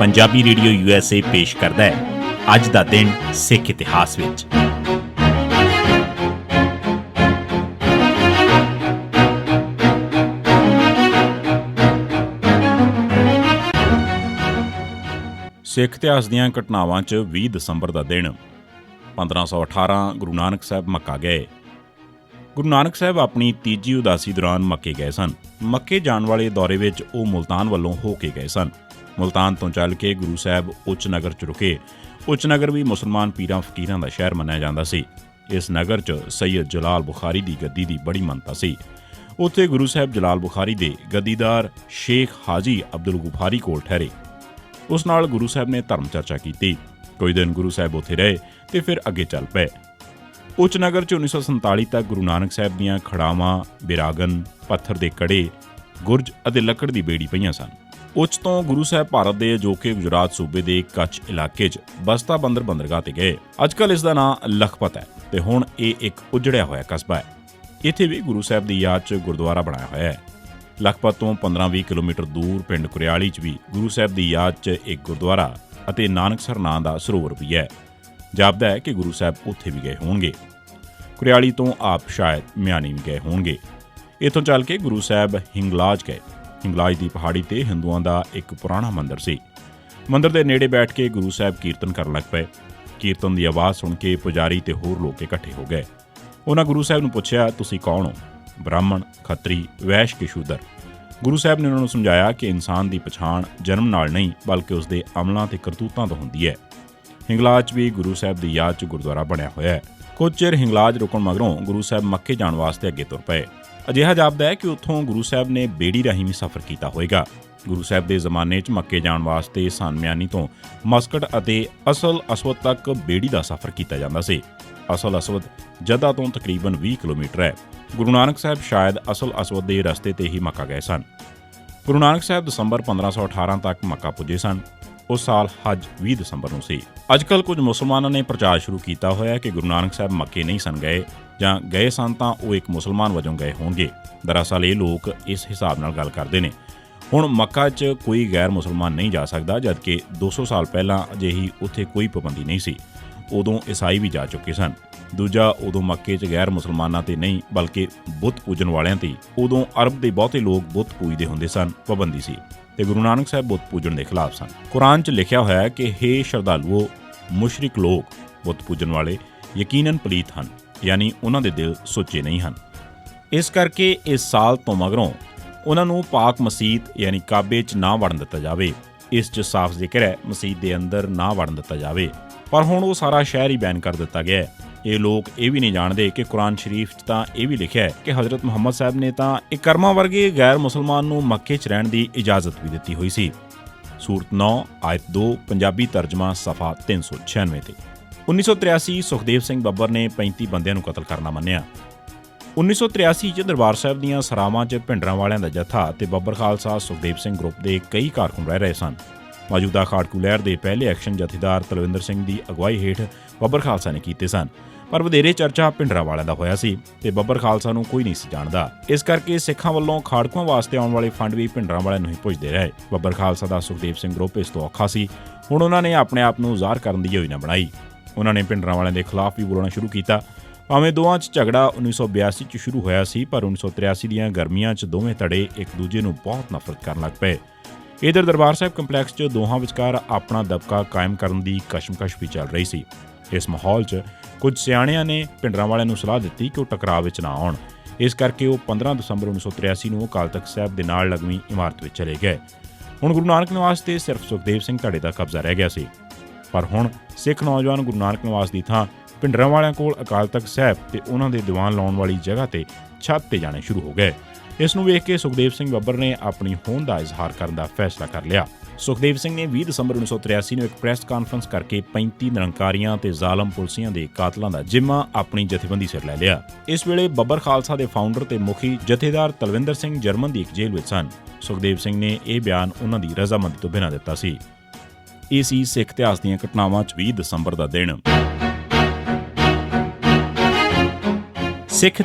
Punjabi radio USA ਪੇਸ਼ ਕਰਦਾ ਹੈ ਅੱਜ ਦਾ ਦਿਨ ਸਿੱਖ ਇਤਿਹਾਸ ਵਿੱਚ। ਸਿੱਖ ਇਤਿਹਾਸ ਦੀਆਂ ਘਟਨਾਵਾਂ 'ਚ 20 ਦਸੰਬਰ ਦਾ ਦਿਨ 1518 ਗੁਰੂ ਨਾਨਕ ਸਾਹਿਬ ਮੱਕਾ ਗਏ। ਗੁਰੂ ਨਾਨਕ ਸਾਹਿਬ ਆਪਣੀ ਤੀਜੀ ਉਦਾਸੀ ਦੌਰਾਨ ਮੱਕੇ ਗਏ ਸਨ। ਮੱਕੇ ਜਾਣ ਵਾਲੇ ਦੌਰੇ ਵਿੱਚ ਉਹ ਮੁਲਤਾਨ ਵੱਲੋਂ ਹੋ ਕੇ ਗਏ ਸਨ। ਮੁਲਤਾਨ ਤੋਂ ਚੱਲ ਕੇ ਗੁਰੂ ਸਾਹਿਬ ਉੱਚ ਨਗਰ 'ਚ ਰੁਕੇ। ਉੱਚ ਨਗਰ ਵੀ ਮੁਸਲਮਾਨ ਪੀਰਾਂ ਫਕੀਰਾਂ ਦਾ ਸ਼ਹਿਰ ਮੰਨਿਆ ਜਾਂਦਾ ਸੀ। ਇਸ ਨਗਰ 'ਚ ਸੈਯਦ ਜਲਾਲ ਬੁਖਾਰੀ ਦੀ ਗੱਦੀ ਦੀ ਬੜੀ ਮਾਨਤਾ ਸੀ। ਉੱਥੇ ਗੁਰੂ ਸਾਹਿਬ ਜਲਾਲ ਬੁਖਾਰੀ ਦੇ ਗੱਦੀਦਾਰ ਸ਼ੇਖ ਹਾਜੀ ਅਬਦੁਲ ਗੁਫਾਰੀ ਕੋਲ ਠਹਿਰੇ। ਉਸ ਨਾਲ ਗੁਰੂ ਸਾਹਿਬ ਨੇ ਧਰਮ ਚਰਚਾ ਕੀਤੀ। ਕੁਝ ਦਿਨ ਗੁਰੂ ਸਾਹਿਬ ਉੱਥੇ ਰਹੇ ਤੇ ਫਿਰ ਅੱਗੇ ਚੱਲ ਪਏ। ਉੱਚ ਨਗਰ 'ਚ 1947 ਤੱਕ ਗੁਰੂ ਨਾਨਕ ਸਾਹਿਬ ਦੀਆਂ ਖੜਾਵਾਂ, ਬਿਰਾਗਨ, ਪੱਥਰ ਦੇ ਕੜੇ, ਗੁਰਜ ਅਤੇ ਲੱਕੜ ਦੀ ਬੇੜੀ ਪਈਆਂ ਸਨ। ਉੱਚ ਤੋਂ ਗੁਰੂ ਸਾਹਿਬ ਭਾਰਤ ਦੇ ਅਜੋਕੇ ਗੁਜਰਾਤ ਸੂਬੇ ਦੇ ਕੱਛ ਇਲਾਕੇ 'ਚ ਬਸਤਾ ਬੰਦਰ ਬੰਦਰਗਾਹ ਤੇ ਗਏ। ਅੱਜਕੱਲ੍ਹ ਇਸ ਦਾ ਨਾਂ ਲਖਪਤ ਹੈ ਤੇ ਹੁਣ ਇਹ ਇੱਕ ਉਜੜਿਆ ਹੋਇਆ ਕਸਬਾ ਹੈ। ਇੱਥੇ ਵੀ ਗੁਰੂ ਸਾਹਿਬ ਦੀ ਯਾਦ 'ਚ ਗੁਰਦੁਆਰਾ ਬਣਾਇਆ ਹੋਇਆ ਹੈ। ਲਖਪਤ ਤੋਂ 15-20 ਕਿਲੋਮੀਟਰ ਦੂਰ ਪਿੰਡ ਕੁਰਿਆਲੀ 'ਚ ਵੀ ਗੁਰੂ ਸਾਹਿਬ ਦੀ ਯਾਦ 'ਚ ਇੱਕ ਗੁਰਦੁਆਰਾ ਅਤੇ ਨਾਨਕਸਰ ਨਾਂ ਦਾ ਸਰੋਵਰ ਵੀ ਹੈ। ਜਾਪਦਾ ਹੈ ਕਿ ਗੁਰੂ ਸਾਹਿਬ ਉੱਥੇ ਵੀ ਗਏ ਹੋਣਗੇ। ਕੁਰਿਆਲੀ ਤੋਂ ਆਪ ਸ਼ਾਇਦ ਮਿਆਣੀ ਵੀ ਗਏ ਹੋਣਗੇ। ਇੱਥੋਂ ਚੱਲ ਕੇ ਗੁਰੂ ਸਾਹਿਬ ਹਿੰਗਲਾਜ ਗਏ। ਹਿੰਗਲਾਜ ਦੀ ਪਹਾੜੀ ਤੇ ਹਿੰਦੂਆਂ ਦਾ ਇੱਕ ਪੁਰਾਣਾ ਮੰਦਿਰ ਸੀ। ਮੰਦਿਰ ਦੇ ਨੇੜੇ ਬੈਠ ਕੇ ਗੁਰੂ ਸਾਹਿਬ ਕੀਰਤਨ ਕਰਨ ਲੱਗ ਪਏ। ਕੀਰਤਨ ਦੀ ਆਵਾਜ਼ ਸੁਣ ਕੇ ਪੁਜਾਰੀ ਤੇ ਹੋਰ ਲੋਕ ਇਕੱਠੇ ਹੋ ਗਏ। ਉਹਨਾਂ ਗੁਰੂ ਸਾਹਿਬ ਨੂੰ ਪੁੱਛਿਆ, ਤੁਸੀਂ ਕੌਣ ਹੋ? ਬ੍ਰਾਹਮਣ, ਖੱਤਰੀ, ਵੈਸ਼ ਕਿ ਸ਼ੂਦਰ? ਗੁਰੂ ਸਾਹਿਬ ਨੇ ਉਹਨਾਂ ਨੂੰ ਸਮਝਾਇਆ ਕਿ ਇਨਸਾਨ ਦੀ ਪਛਾਣ ਜਨਮ ਨਾਲ ਨਹੀਂ ਬਲਕਿ ਉਸ ਦੇ ਅਮਲਾਂ ਤੇ ਕਰਤੂਤਾਂ ਤੋਂ ਹੁੰਦੀ ਹੈ। ਹਿੰਗਲਾਜ ਵੀ ਗੁਰੂ ਸਾਹਿਬ ਦੀ ਯਾਦ 'ਚ ਗੁਰਦੁਆਰਾ ਬਣਿਆ ਹੋਇਆ ਹੈ। ਕੁਝ ਚਿਰ ਹਿੰਗਲਾਜ ਰੁਕਣ ਮਗਰੋਂ ਗੁਰੂ ਸਾਹਿਬ ਮੱਕੇ ਜਾਣ ਵਾਸਤੇ ਅੱਗੇ ਤੁਰ ਪਏ। ਅਜਿਹਾ ਜਾਪਦਾ ਹੈ ਕਿ ਉੱਥੋਂ ਗੁਰੂ ਸਾਹਿਬ ਨੇ ਬੇੜੀ ਰਾਹੀਂ ਵੀ ਸਫ਼ਰ ਕੀਤਾ ਹੋਵੇਗਾ। ਗੁਰੂ ਸਾਹਿਬ ਦੇ ਜ਼ਮਾਨੇ 'ਚ ਮੱਕੇ ਜਾਣ ਵਾਸਤੇ ਸਾਨਮਿਆਨੀ ਤੋਂ ਮਸਕਟ ਅਤੇ ਅਸਲ ਅਸਵਦ ਤੱਕ ਬੇੜੀ ਦਾ ਸਫ਼ਰ ਕੀਤਾ ਜਾਂਦਾ ਸੀ। ਅਸਲ ਅਸਵਦ ਜੱਦਾ ਤੋਂ ਤਕਰੀਬਨ 20 ਕਿਲੋਮੀਟਰ ਹੈ। ਗੁਰੂ ਨਾਨਕ ਸਾਹਿਬ ਸ਼ਾਇਦ ਅਸਲ ਅਸਵਦ ਦੇ ਰਸਤੇ ਤੇ ਹੀ ਮੱਕਾ ਗਏ ਸਨ। ਗੁਰੂ ਨਾਨਕ ਸਾਹਿਬ ਦਸੰਬਰ 1518 ਤੱਕ ਮੱਕਾ ਪੁੱਜੇ ਸਨ। ਉਸ ਸਾਲ ਹੱਜ 20 ਦਸੰਬਰ ਨੂੰ ਸੀ। ਅੱਜਕੱਲ੍ਹ ਕੁਝ ਮੁਸਲਮਾਨਾਂ ਨੇ ਪ੍ਰਚਾਰ ਸ਼ੁਰੂ ਕੀਤਾ ਹੋਇਆ ਕਿ ਗੁਰੂ ਨਾਨਕ ਸਾਹਿਬ ਮੱਕੇ ਨਹੀਂ ਸਨ ਗਏ, ਜਾਂ ਗਏ ਸਨ ਤਾਂ ਉਹ ਇੱਕ ਮੁਸਲਮਾਨ ਵਜੋਂ ਗਏ ਹੋਣਗੇ। ਦਰਅਸਲ ਇਹ ਲੋਕ ਇਸ ਹਿਸਾਬ ਨਾਲ ਗੱਲ ਕਰਦੇ ਨੇ। ਹੁਣ ਮੱਕਾ 'ਚ ਕੋਈ ਗੈਰ ਮੁਸਲਮਾਨ ਨਹੀਂ ਜਾ ਸਕਦਾ, ਜਦਕਿ 200 ਸਾਲ ਪਹਿਲਾਂ ਅਜਿਹੀ ਉੱਥੇ ਕੋਈ ਪਾਬੰਦੀ ਨਹੀਂ ਸੀ। ਉਦੋਂ ਈਸਾਈ ਵੀ ਜਾ ਚੁੱਕੇ ਸਨ। ਦੂਜਾ, ਉਦੋਂ ਮੱਕੇ 'ਚ ਗੈਰ ਮੁਸਲਮਾਨਾਂ ਤੇ ਨਹੀਂ ਬਲਕਿ ਬੁੱਤ ਪੂਜਣ ਵਾਲਿਆਂ ਤੇ, ਉਦੋਂ ਅਰਬ ਦੇ ਬਹੁਤੇ ਲੋਕ ਬੁੱਤ ਪੂਜਦੇ ਹੁੰਦੇ ਸਨ, ਪਾਬੰਦੀ ਸੀ ਤੇ ਗੁਰੂ ਨਾਨਕ ਸਾਹਿਬ ਬੁੱਤ ਪੂਜਣ ਦੇ ਖਿਲਾਫ ਸਨ। ਕੁਰਾਨ 'ਚ ਲਿਖਿਆ ਹੋਇਆ ਹੈ ਕਿ ਹੇ ਸ਼ਰਧਾਲੂਓ, ਮੁਸ਼ਰਿਕ ਲੋਕ, ਬੁੱਤ ਪੂਜਣ ਵਾਲੇ ਯਕੀਨਨ ਪਲੀਤ ਹਨ, ਯਾਨੀ ਉਹਨਾਂ ਦੇ ਦਿਲ ਸੁੱਚੇ ਨਹੀਂ ਹਨ। ਇਸ ਕਰਕੇ ਇਸ ਸਾਲ ਤੋਂ ਮਗਰੋਂ ਉਹਨਾਂ ਨੂੰ ਪਾਕ ਮਸੀਤ ਯਾਨੀ ਕਾਬੇ 'ਚ ਨਾ ਵੜਨ ਦਿੱਤਾ ਜਾਵੇ। ਇਸ 'ਚ ਸਾਫ਼ ਜ਼ਿਕਰ ਹੈ ਮਸੀਤ ਦੇ ਅੰਦਰ ਨਾ ਵੜਨ ਦਿੱਤਾ ਜਾਵੇ, ਪਰ ਹੁਣ ਉਹ ਸਾਰਾ ਸ਼ਹਿਰ ਹੀ ਬੈਨ ਕਰ ਦਿੱਤਾ ਗਿਆ ਹੈ। ਇਹ ਲੋਕ ਇਹ ਵੀ ਨਹੀਂ ਜਾਣਦੇ ਕਿ ਕੁਰਾਨ ਸ਼ਰੀਫ 'ਚ ਤਾਂ ਇਹ ਵੀ ਲਿਖਿਆ ਹੈ ਕਿ ਹਜ਼ਰਤ ਮੁਹੰਮਦ ਸਾਹਿਬ ਨੇ ਤਾਂ ਇਕਰਮਾ ਵਰਗੇ ਗੈਰ ਮੁਸਲਮਾਨ ਨੂੰ ਮੱਕੇ 'ਚ ਰਹਿਣ ਦੀ ਇਜਾਜ਼ਤ ਵੀ ਦਿੱਤੀ ਹੋਈ ਸੀ। ਸੂਰਤ 9 ਆਇਤ 2 ਪੰਜਾਬੀ ਤਰਜਮਾ ਸਫਾ 396 ਤੇ। 1983 ਸੁਖਦੇਵ ਸਿੰਘ ਬੱਬਰ ਨੇ 35 ਬੰਦਿਆਂ ਨੂੰ ਕਤਲ ਕਰਨਾ ਮੰਨਿਆ। 1983 'ਚ ਦਰਬਾਰ ਸਾਹਿਬ ਦੀਆਂ ਸਰਾਵਾਂ 'ਚ ਭਿੰਡਰਾਂ ਵਾਲਿਆਂ ਦਾ ਜੱਥਾ ਤੇ ਬੱਬਰ ਖਾਲਸਾ ਸੁਖਦੇਵ ਸਿੰਘ ਗਰੁੱਪ ਦੇ ਕਈ ਕਾਰਕੁਨ ਰਹਿ ਰਹੇ ਸਨ। ਮੌਜੂਦਾ ਖਾੜਕੂ ਲਹਿਰ ਦੇ ਪਹਿਲੇ ਐਕਸ਼ਨ ਜਥੇਦਾਰ ਤਲਵਿੰਦਰ ਸਿੰਘ ਦੀ ਅਗਵਾਈ ਹੇਠ ਬੱਬਰ ਖਾਲਸਾ ਨੇ ਕੀਤੇ ਸਨ, ਪਰ ਵਧੇਰੇ ਚਰਚਾ ਭਿੰਡਰਾਂ ਵਾਲਿਆਂ ਦਾ ਹੋਇਆ ਸੀ ਤੇ ਬੱਬਰ ਖਾਲਸਾ ਨੂੰ ਕੋਈ ਨਹੀਂ ਸੀ ਜਾਣਦਾ। ਇਸ ਕਰਕੇ ਸਿੱਖਾਂ ਵੱਲੋਂ ਖਾੜਕੂਆਂ ਵਾਸਤੇ ਆਉਣ ਵਾਲੇ ਫੰਡ ਵੀ ਭਿੰਡਰਾਂ ਵਾਲਿਆਂ ਨੂੰ ਹੀ ਪੁੱਜਦੇ ਰਹੇ। ਬੱਬਰ ਖਾਲਸਾ ਦਾ ਸੁਖਦੇਵ ਸਿੰਘ ਗਰੁੱਪ ਇਸ ਤੋਂ ਔਖਾ ਸੀ। ਹੁਣ ਉਹਨਾਂ ਨੇ ਆਪਣੇ ਆਪ ਨੂੰ ਜ਼ਾਹਰ ਕਰਨ ਦੀ ਯੋਜਨਾ ਬਣਾਈ। ਉਹਨਾਂ ਨੇ ਭਿੰਡਰਾਂ ਵਾਲਿਆਂ ਦੇ ਖਿਲਾਫ ਵੀ ਬੋਲਣਾ ਸ਼ੁਰੂ ਕੀਤਾ। ਭਾਵੇਂ ਦੋਵਾਂ 'ਚ ਝਗੜਾ 1982 'ਚ ਸ਼ੁਰੂ ਹੋਇਆ ਸੀ, ਪਰ 1983 ਦੀਆਂ ਗਰਮੀਆਂ 'ਚ ਦੋਵੇਂ ਧੜੇ ਇੱਕ ਦੂਜੇ ਨੂੰ ਬਹੁਤ ਨਫ਼ਰਤ ਕਰਨ ਲੱਗ ਪਏ। ਇਧਰ ਦਰਬਾਰ ਸਾਹਿਬ ਕੰਪਲੈਕਸ 'ਚ ਦੋਹਾਂ ਵਿਚਕਾਰ ਆਪਣਾ ਦਬਕਾ ਕਾਇਮ ਕਰਨ ਦੀ ਕਸ਼ਮਕਸ਼ ਵੀ ਚੱਲ ਰਹੀ ਸੀ। ਇਸ ਮਾਹੌਲ 'ਚ ਕੁਝ ਸਿਆਣਿਆਂ ਨੇ ਭਿੰਡਰਾਂ ਵਾਲਿਆਂ ਨੂੰ ਸਲਾਹ ਦਿੱਤੀ ਕਿ ਉਹ ਟਕਰਾਅ ਵਿੱਚ ਨਾ ਆਉਣ। ਇਸ ਕਰਕੇ ਉਹ 15 ਦਸੰਬਰ 1983 ਨੂੰ ਅਕਾਲ ਤਖ਼ਤ ਸਾਹਿਬ ਦੇ ਨਾਲ ਲੱਗਵੀਂ ਇਮਾਰਤ ਵਿੱਚ ਚਲੇ ਗਏ। ਹੁਣ ਗੁਰੂ ਨਾਨਕ ਨਿਵਾਸ ਤੇ ਸਿਰਫ ਸੁਖਦੇਵ ਸਿੰਘ ਧੜੇ ਦਾ ਕਬਜ਼ਾ ਰਹਿ ਗਿਆ ਸੀ, ਪਰ ਹੁਣ ਸਿੱਖ ਨੌਜਵਾਨ ਗੁਰੂ ਨਾਨਕ ਨਿਵਾਸ ਦੀ ਥਾਂ ਭਿੰਡਰਾਂ ਵਾਲਿਆਂ ਕੋਲ ਅਕਾਲ ਤਖ਼ਤ ਸਾਹਿਬ ਤੇ ਉਹਨਾਂ ਦੇ ਦੀਵਾਨ ਲਾਉਣ ਵਾਲੀ ਜਗ੍ਹਾ ਤੇ ਛੱਤ ਤੇ ਜਾਣੇ ਸ਼ੁਰੂ ਹੋ ਗਏ। ਇਸ ਨੂੰ ਵੇਖ ਕੇ ਸੁਖਦੇਵ ਸਿੰਘ ਬੱਬਰ ਨੇ ਆਪਣੀ ਹੋਂਦ ਦਾ ਇਜ਼ਹਾਰ ਕਰਨ ਦਾ ਫੈਸਲਾ ਕਰ ਲਿਆ। ਸੁਖਦੇਵ ਸਿੰਘ ਨੇ 20 ਦਸੰਬਰ 1983 ਨੂੰ ਇੱਕ ਪ੍ਰੈਸ ਕਾਨਫਰੰਸ ਕਰਕੇ 35 ਨਿਰੰਕਾਰੀਆਂ ਤੇ ਜ਼ਾਲਮ ਪੁਲਸੀਆਂ ਦੇ ਕਾਤਲਾਂ ਦਾ ਜ਼ਿੰਮਾ ਆਪਣੀ ਜਥੇਬੰਦੀ ਸਿਰ ਲੈ ਲਿਆ। ਇਸ ਵੇਲੇ ਬੱਬਰ ਖਾਲਸਾ ਦੇ ਫਾਊਂਡਰ ਤੇ ਮੁਖੀ ਜਥੇਦਾਰ ਤਲਵਿੰਦਰ ਸਿੰਘ ਜਰਮਨ ਦੀ ਇੱਕ ਜੇਲ੍ਹ ਵਿੱਚ ਸਨ। ਸੁਖਦੇਵ ਸਿੰਘ ਨੇ ਇਹ ਬਿਆਨ ਉਹਨਾਂ ਦੀ ਰਜ਼ਾਮੰਦੀ ਤੋਂ ਬਿਨਾਂ ਦਿੱਤਾ ਸੀ। ਇਹ ਸੀ ਸਿੱਖ ਇਤਿਹਾਸ ਦੀਆਂ ਘਟਨਾਵਾਂ 'ਚ 20 ਦਸੰਬਰ ਦਾ ਦਿਨ। ਸਿੱਖ